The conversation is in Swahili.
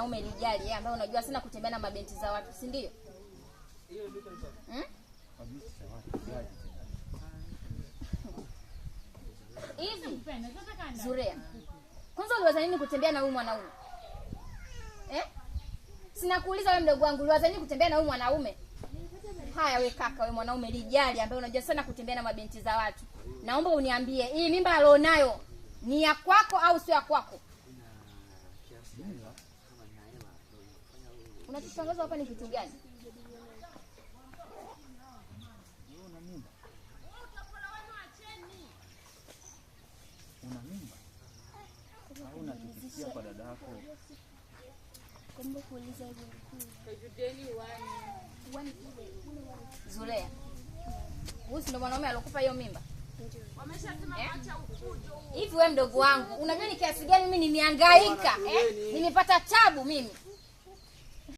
mwanaume lijali ambaye unajua sana kutembea na mabinti za watu, si ndio? Hivi Zurea, kwanza uliwaza nini kutembea na huyu mwanaume? Sina kuuliza wewe mdogo wangu, uliwaza nini kutembea na huyu mwanaume? Haya we kaka, we mwanaume lijali ambaye unajua sana kutembea na mabinti za watu. Naomba uniambie, hii mimba alionayo ni ya kwako au sio ya kwako? Unachotangaza hapa ni kitu gani? Una mimba? Au unachukisia kwa dada yako? Kumbe kuuliza hivi. Zurea, huyu ndio mwanaume alokupa hiyo mimba? Wameshasema acha ufujo. Hivi wewe mdogo wangu, unajua ni kiasi gani mimi nimehangaika? Nimepata tabu mimi.